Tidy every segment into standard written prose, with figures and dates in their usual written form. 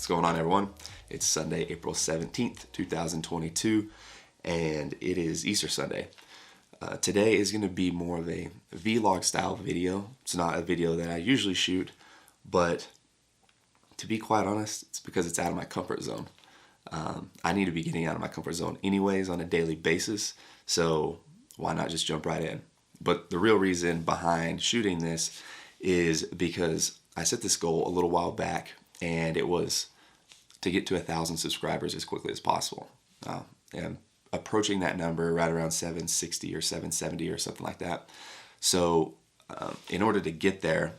What's going on, everyone? It's Sunday, April 17th, 2022, and it is Easter Sunday. Today is going to be more of a vlog style video. It's not a video that I usually shoot, but to be quite honest, it's because it's out of my comfort zone. I need to be getting out of my comfort zone anyways on a daily basis, so why not just jump right in? But the real reason behind shooting this is because I set this goal a little while back, and it was to get to 1,000 subscribers as quickly as possible. And approaching that number right around 760 or 770 or something like that. So in order to get there,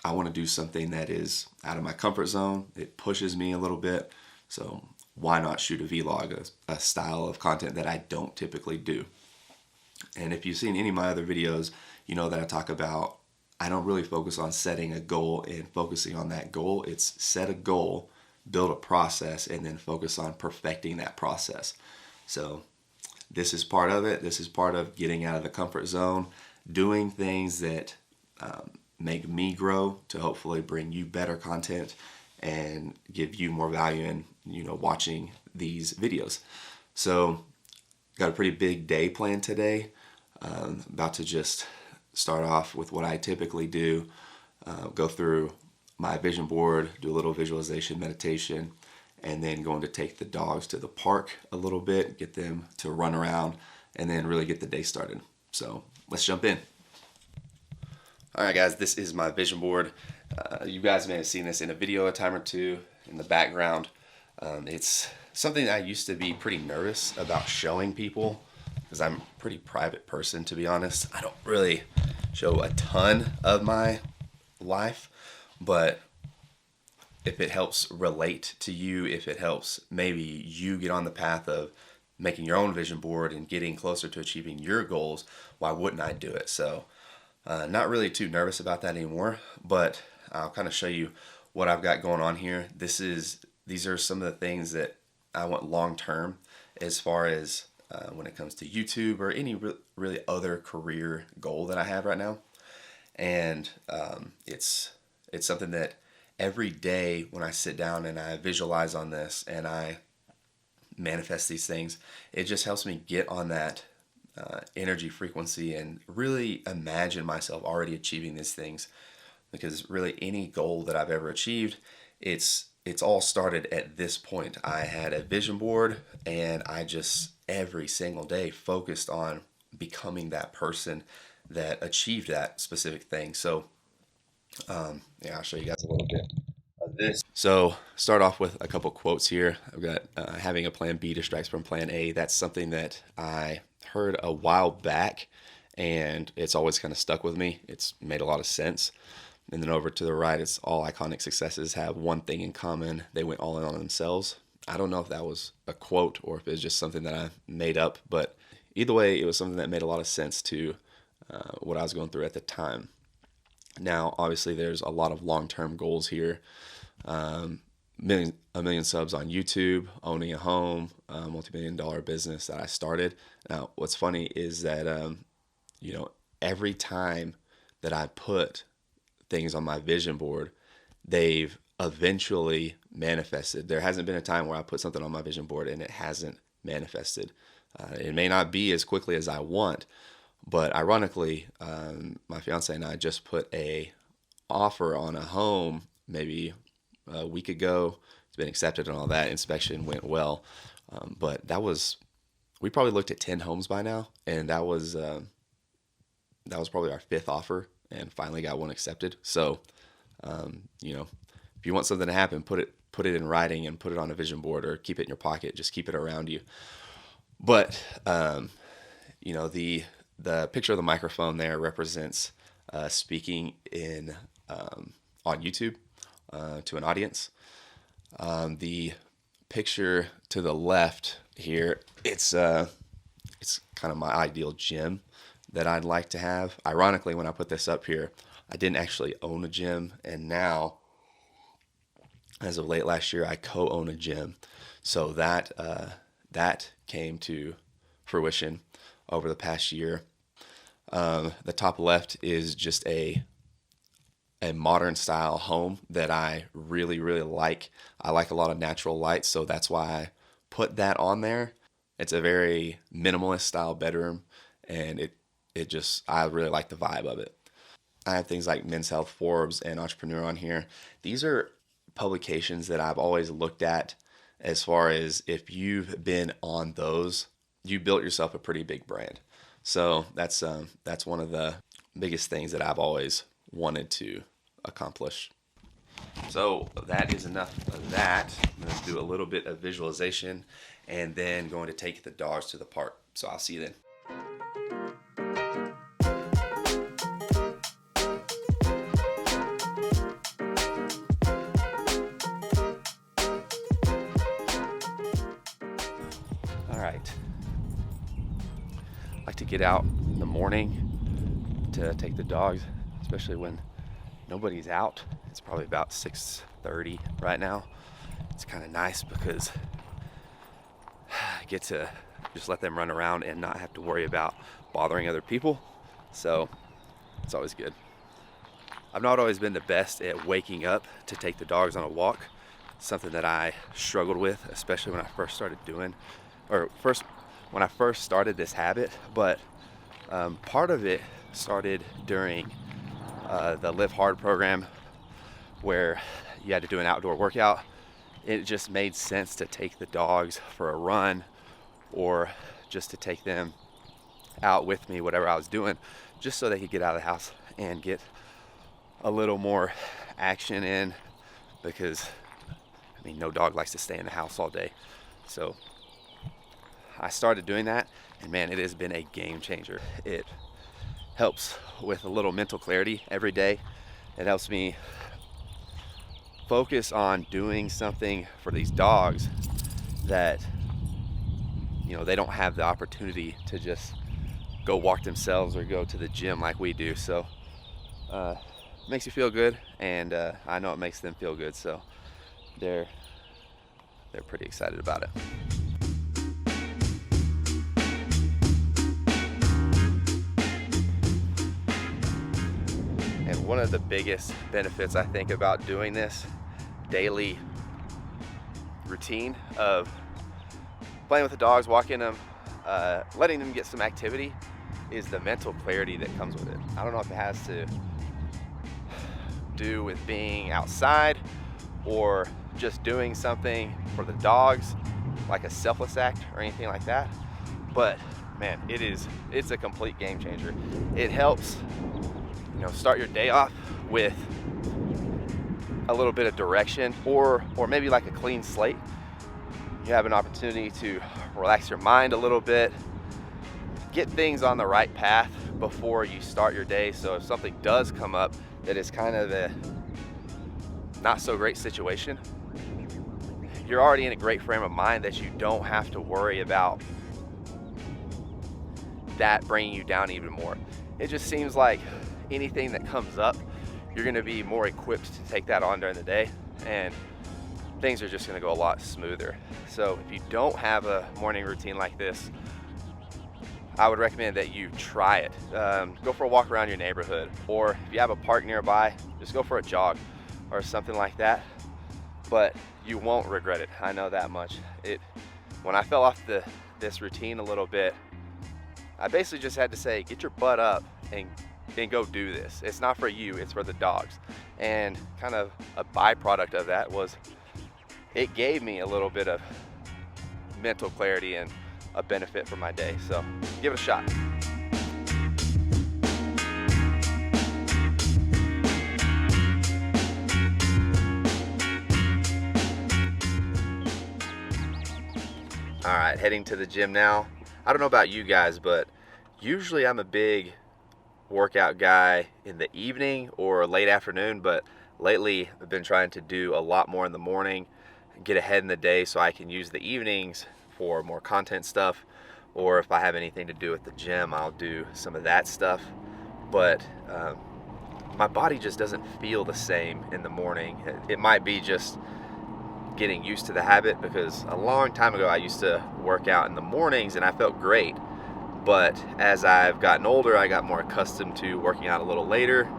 I want to do something that is out of my comfort zone. It pushes me a little bit. So why not shoot a vlog, a style of content that I don't typically do? And if you've seen any of my other videos, you know that I talk about I don't really focus on setting a goal and focusing on that goal. It's set a goal, build a process, and then focus on perfecting that process. So this is part of it. This is part of getting out of the comfort zone, doing things that make me grow to hopefully bring you better content and give you more value in, watching these videos. So got a pretty big day planned today. About to just start off with what I typically do, go through my vision board, do a little visualization meditation, and then going to take the dogs to the park a little bit, get them to run around, and then really get the day started. So let's jump in. All right, guys, this is my vision board. You guys may have seen this in a video a time or two in the background. It's something that I used to be pretty nervous about showing people because I'm a pretty private person, to be honest. I don't really show a ton of my life, but if it helps relate to you, if it helps maybe you get on the path of making your own vision board and getting closer to achieving your goals, why wouldn't I do it? So not really too nervous about that anymore, but I'll kind of show you what I've got going on here. These are some of the things that I want long term as far as when it comes to YouTube or any really other career goal that I have right now. And it's something that every day when I sit down and I visualize on this and I manifest these things, it just helps me get on that energy frequency and really imagine myself already achieving these things. Because really any goal that I've ever achieved, it's all started at this point. I had a vision board and I just every single day focused on becoming that person that achieved that specific thing. So I'll show you guys a little bit of this. So start off with a couple quotes here. I've got having a plan B distracts from plan A. That's something that I heard a while back and it's always kind of stuck with me. It's made a lot of sense. And then over to the right, it's all iconic successes have one thing in common. They went all in on themselves. I don't know if that was a quote or if it's just something that I made up, but either way, it was something that made a lot of sense to what I was going through at the time. Now, obviously, there's a lot of long-term goals here. A million subs on YouTube, owning a home, multi-million-dollar business that I started. Now, what's funny is that, every time that I put things on my vision board, they've eventually manifested. There hasn't been a time where I put something on my vision board and it hasn't manifested. It may not be as quickly as I want, but ironically, my fiance and I just put a offer on a home maybe a week ago. It's been accepted and all that. Inspection went well, but we probably looked at 10 homes by now, and that was probably our 5th offer, and finally got one accepted. So, if you want something to happen, put it in writing and put it on a vision board or keep it in your pocket. Just keep it around you. But, the picture of the microphone there represents speaking on YouTube to an audience. The picture to the left here, it's kind of my ideal gym that I'd like to have. Ironically, when I put this up here, I didn't actually own a gym, and now, as of late last year, I co-own a gym. So that came to fruition over the past year. The top left is just a a modern style home that I really, really like. I like a lot of natural light, so that's why I put that on there. It's a very minimalist style bedroom, and I really like the vibe of it. I have things like Men's Health, Forbes, and Entrepreneur on here. These are publications that I've always looked at as far as if you've been on those, you built yourself a pretty big brand. So that's one of the biggest things that I've always wanted to accomplish. So that is enough of that. I'm going to do a little bit of visualization and then going to take the dogs to the park. So I'll see you then. All right. I like to get out in the morning to take the dogs, especially when nobody's out. It's probably about 6:30 right now. It's kind of nice because I get to just let them run around and not have to worry about bothering other people. So it's always good. I've not always been the best at waking up to take the dogs on a walk. Something that I struggled with, especially when I first started when I first started this habit. But part of it started during the Live Hard program, where you had to do an outdoor workout. It just made sense to take the dogs for a run or just to take them out with me, whatever I was doing, just so they could get out of the house and get a little more action in, because I mean, no dog likes to stay in the house all day. So I started doing that, and man, it has been a game changer. It helps with a little mental clarity every day. It helps me focus on doing something for these dogs that, you know, they don't have the opportunity to just go walk themselves or go to the gym like we do. So makes you feel good, and I know it makes them feel good, so they're pretty excited about it. And one of the biggest benefits I think about doing this daily routine of playing with the dogs, walking them, letting them get some activity, is the mental clarity that comes with it. I don't know if it has to do with being outside or just doing something for the dogs, like a selfless act or anything like that, but man, it's a complete game changer. It helps, you know, start your day off with a little bit of direction, or maybe like a clean slate. You have an opportunity to relax your mind a little bit, get things on the right path before you start your day. So if something does come up that is kind of a not so great situation, you're already in a great frame of mind that you don't have to worry about that bringing you down even more. It just seems like anything that comes up, you're going to be more equipped to take that on during the day, and things are just going to go a lot smoother. So if you don't have a morning routine like this, I would recommend that you try it. Go for a walk around your neighborhood, or if you have a park nearby, just go for a jog or something like that. But you won't regret it. I know that much. When I fell off this routine a little bit, I basically just had to say, get your butt up and go do this. It's not for you, it's for the dogs. And kind of a byproduct of that was it gave me a little bit of mental clarity and a benefit for my day. So give it a shot. All right, heading to the gym now. I don't know about you guys, but usually I'm a big workout guy in the evening or late afternoon, but lately I've been trying to do a lot more in the morning, get ahead in the day so I can use the evenings for more content stuff, or if I have anything to do at the gym, I'll do some of that stuff. But my body just doesn't feel the same in the morning. It might be just getting used to the habit, because a long time ago I used to work out in the mornings and I felt great. But as I've gotten older, I got more accustomed to working out a little later.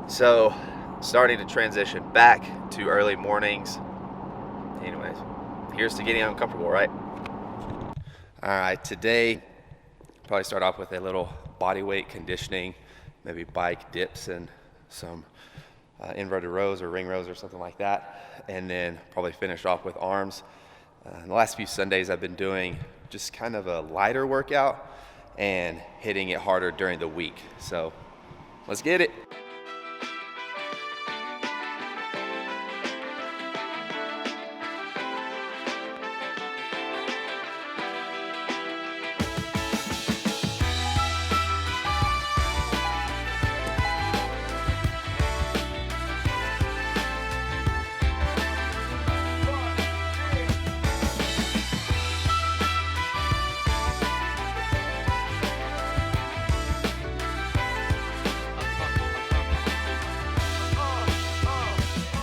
So starting to transition back to early mornings. Anyways, here's to getting uncomfortable, right? All right, today probably start off with a little body weight conditioning, maybe bike dips and some inverted rows or ring rows or something like that, and then probably finish off with arms. In the last few Sundays I've been doing just kind of a lighter workout and hitting it harder during the week. So let's get it.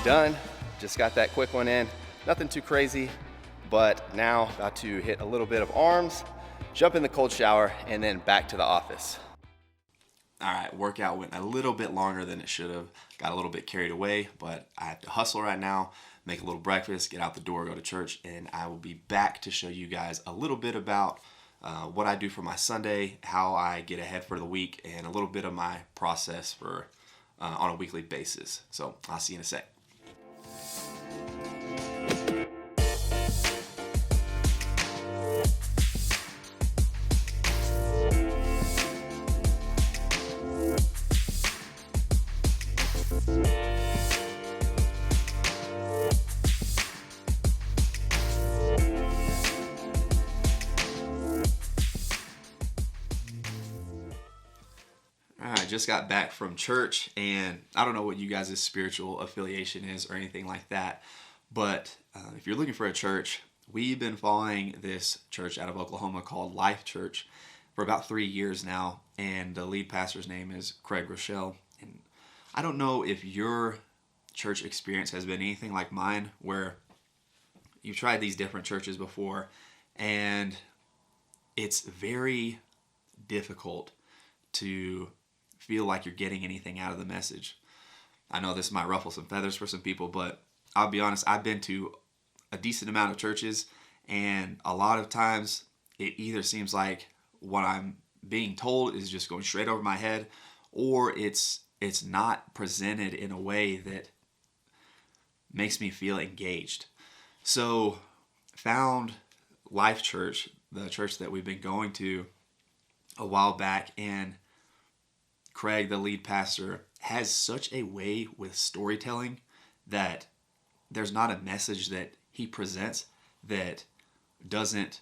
Done, just got that quick one in. Nothing too crazy, but now about to hit a little bit of arms, jump in the cold shower, and then back to the office. All right, workout went a little bit longer than it should have. Got a little bit carried away, but I have to hustle right now, make a little breakfast, get out the door, go to church, and I will be back to show you guys a little bit about what I do for my Sunday, how I get ahead for the week, and a little bit of my process for on a weekly basis. So I'll see you in a sec. I just got back from church, and I don't know what you guys' spiritual affiliation is or anything like that, but if you're looking for a church, we've been following this church out of Oklahoma called Life Church for about 3 years now, and the lead pastor's name is Craig Rochelle. And I don't know if your church experience has been anything like mine, where you've tried these different churches before, and it's very difficult to feel like you're getting anything out of the message. I know this might ruffle some feathers for some people, but I'll be honest, I've been to a decent amount of churches, and a lot of times it either seems like what I'm being told is just going straight over my head, or it's not presented in a way that makes me feel engaged. So found Life Church, the church that we've been going to a while back, and Craig, the lead pastor, has such a way with storytelling that there's not a message that he presents that doesn't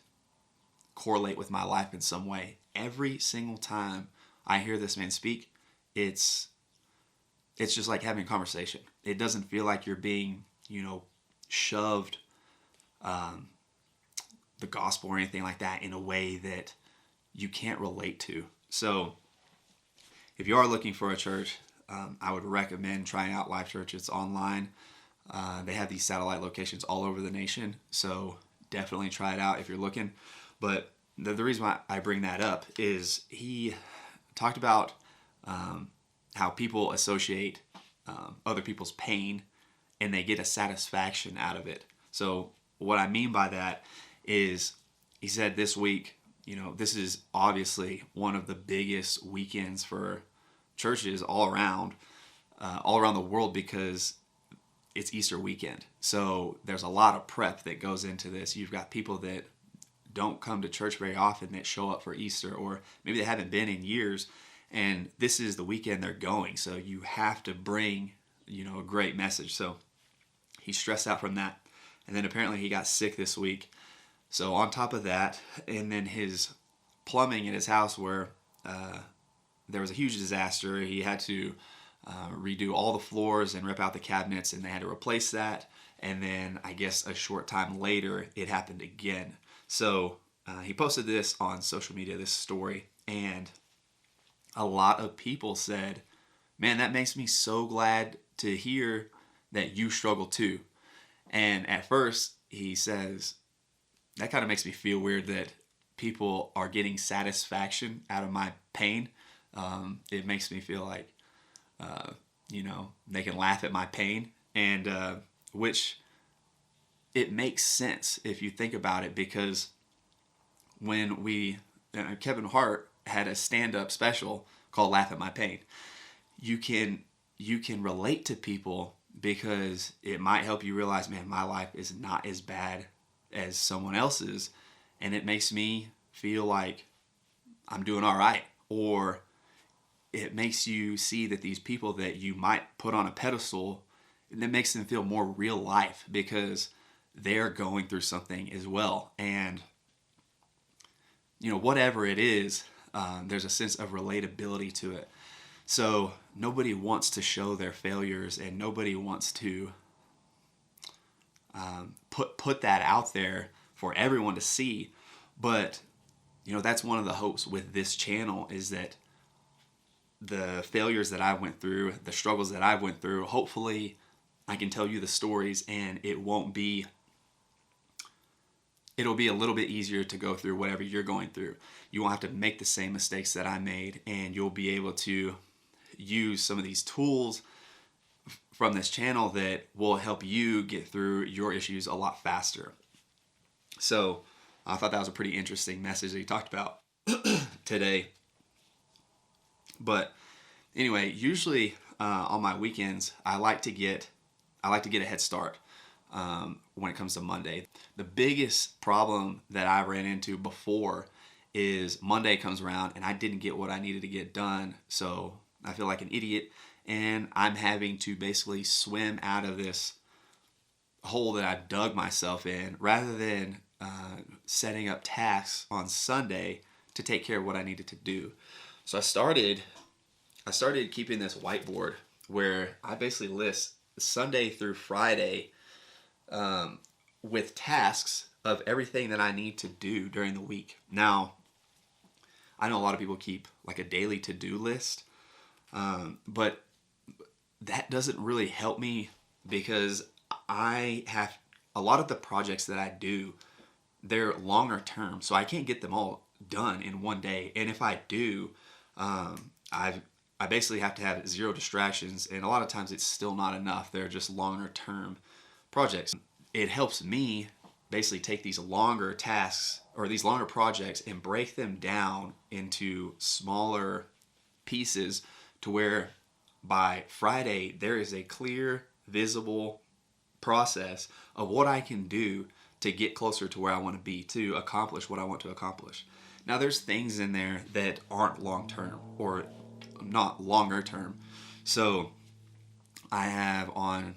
correlate with my life in some way. Every single time I hear this man speak, it's just like having a conversation. It doesn't feel like you're being, shoved the gospel or anything like that in a way that you can't relate to. So if you are looking for a church, I would recommend trying out Life Church. It's online. They have these satellite locations all over the nation, so definitely try it out if you're looking. But the reason why I bring that up is he talked about how people associate other people's pain, and they get a satisfaction out of it. So what I mean by that is, he said this week, this is obviously one of the biggest weekends for churches all around the world, because it's Easter weekend. So there's a lot of prep that goes into this. You've got people that don't come to church very often that show up for Easter, or maybe they haven't been in years, and this is the weekend they're going. So you have to bring, a great message. So he's stressed out from that. And then apparently he got sick this week. So on top of that, and then his plumbing in his house, where there was a huge disaster. He had to redo all the floors and rip out the cabinets, and they had to replace that. And then I guess a short time later, it happened again. So he posted this on social media, this story, and a lot of people said, man, that makes me so glad to hear that you struggle too. And at first, he says, that kind of makes me feel weird that people are getting satisfaction out of my pain. It makes me feel like they can laugh at my pain, and which it makes sense if you think about it, because when Kevin Hart had a stand-up special called Laugh at My Pain, you can relate to people because it might help you realize, man, my life is not as bad as someone else's, and it makes me feel like I'm doing all right. Or it makes you see that these people that you might put on a pedestal, and that makes them feel more real life because they're going through something as well. And whatever it is, there's a sense of relatability to it. So nobody wants to show their failures, and nobody wants to put that out there for everyone to see. But that's one of the hopes with this channel, is that the failures that I went through, the struggles that I went through, hopefully I can tell you the stories, and it'll be a little bit easier to go through whatever you're going through. You won't have to make the same mistakes that I made, and you'll be able to use some of these tools from this channel that will help you get through your issues a lot faster. So I thought that was a pretty interesting message that he talked about today. But anyway, usually on my weekends, I like to get a head start when it comes to Monday. The biggest problem that I ran into before is Monday comes around and I didn't get what I needed to get done, so I feel like an idiot, and I'm having to basically swim out of this hole that I've dug myself in, rather than setting up tasks on Sunday to take care of what I needed to do. So I started keeping this whiteboard where I basically list Sunday through Friday with tasks of everything that I need to do during the week. Now, I know a lot of people keep like a daily to-do list, but that doesn't really help me, because I have a lot of the projects that I do, they're longer term, so I can't get them all done in one day. And if I do, I basically have to have zero distractions, and a lot of times it's still not enough. They're just longer term projects. It helps me basically take these longer tasks or these longer projects and break them down into smaller pieces, to where by Friday there is a clear, visible process of what I can do to get closer to where I want to be, to accomplish what I want to accomplish. Now, there's things in there that aren't long term, or not longer term. So I have on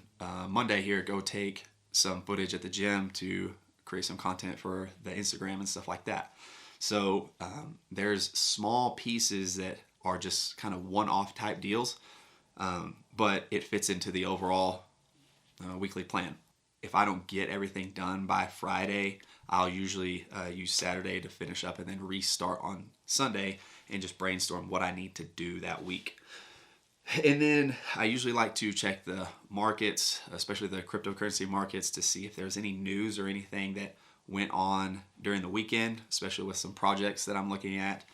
Monday here, go take some footage at the gym to create some content for the Instagram and stuff like that. So there's small pieces that are just kind of one-off type deals, but it fits into the overall weekly plan. If I don't get everything done by Friday, I'll usually use Saturday to finish up and then restart on Sunday and just brainstorm what I need to do that week. And then I usually like to check the markets, especially the cryptocurrency markets, to see if there's any news or anything that went on during the weekend, especially with some projects that I'm looking at.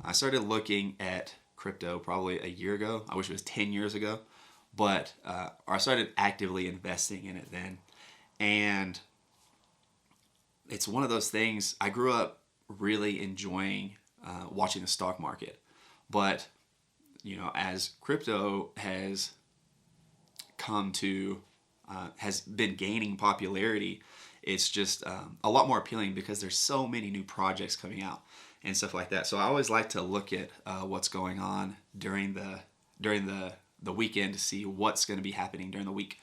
I started looking at crypto probably a year ago. I wish it was 10 years ago, but I started actively investing in it then. And it's one of those things, I grew up really enjoying watching the stock market. But, as crypto has come to, has been gaining popularity, it's just a lot more appealing because there's so many new projects coming out and stuff like that. So I always like to look at what's going on during the weekend to see what's going to be happening during the week.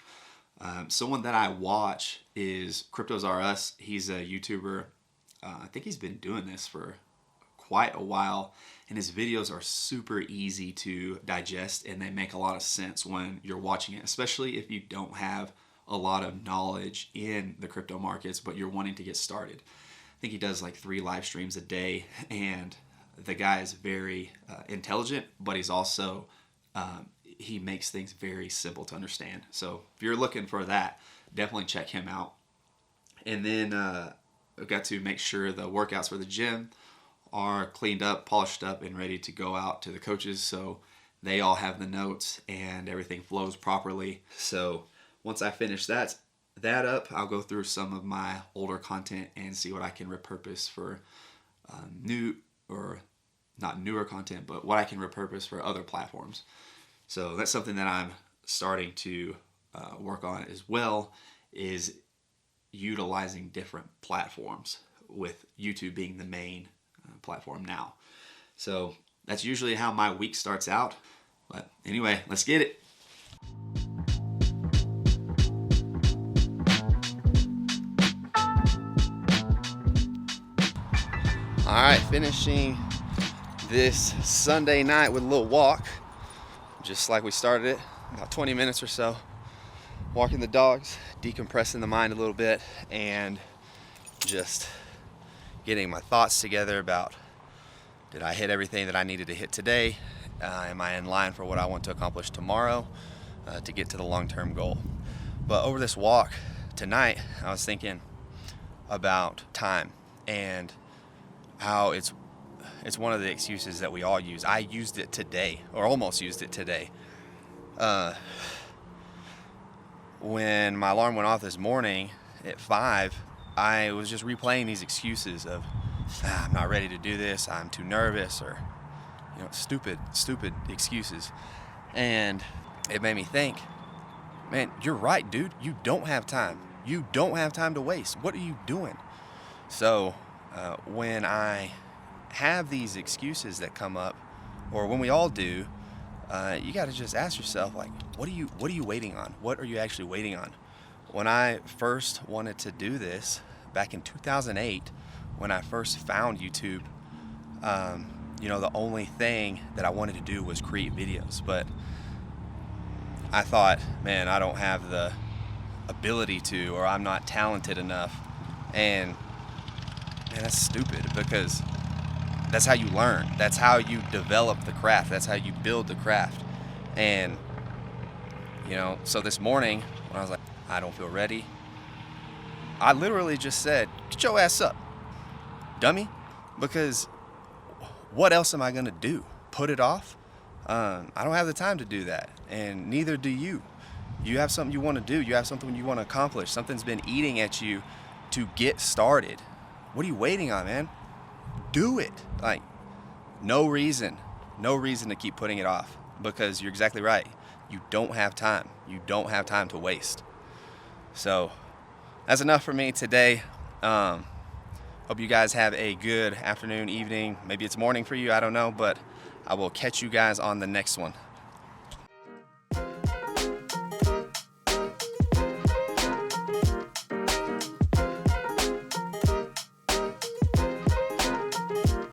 Someone that I watch is Cryptos R Us. He's a YouTuber. I think he's been doing this for quite a while, and his videos are super easy to digest, and they make a lot of sense when you're watching it, especially if you don't have a lot of knowledge in the crypto markets, but you're wanting to get started. I think he does like 3 live streams a day, and the guy is very intelligent, but he's also he makes things very simple to understand. So if you're looking for that, definitely check him out. And then I've got to make sure the workouts for the gym are cleaned up, polished up, and ready to go out to the coaches. So they all have the notes and everything flows properly. So once I finish that up, I'll go through some of my older content and see what I can repurpose for new, or not newer content, but what I can repurpose for other platforms. So that's something that I'm starting to work on as well, is utilizing different platforms, with YouTube being the main platform now. So that's usually how my week starts out. But anyway, let's get it. All right, finishing this Sunday night with a little walk, just like we started it, about 20 minutes or so. Walking the dogs, decompressing the mind a little bit, and just getting my thoughts together about, did I hit everything that I needed to hit today? Am I in line for what I want to accomplish tomorrow to get to the long-term goal? But over this walk tonight, I was thinking about time and how it's one of the excuses that we all use. I used it today, or almost used it today. When my alarm went off this morning at 5, I was just replaying these excuses of, I'm not ready to do this, I'm too nervous, or stupid excuses. And it made me think, man, you're right, dude. You don't have time. You don't have time to waste. What are you doing? So when I have these excuses that come up, or when we all do, you got to just ask yourself, like, what are you waiting on? What are you actually waiting on? When I first wanted to do this back in 2008, when I first found YouTube, the only thing that I wanted to do was create videos. But I thought, man, I don't have the ability to, or I'm not talented enough. And man, that's stupid, because that's how you learn. That's how you develop the craft. That's how you build the craft. And, so this morning when I was like, I don't feel ready, I literally just said, get your ass up, dummy. Because what else am I going to do? Put it off? I don't have the time to do that. And neither do you. You have something you want to do. You have something you want to accomplish. Something's been eating at you to get started. What are you waiting on, man? Do it. Like, no reason to keep putting it off, because you're exactly right. You don't have time. You don't have time to waste. So that's enough for me today. Hope you guys have a good afternoon, evening. Maybe it's morning for you, I don't know, but I will catch you guys on the next one.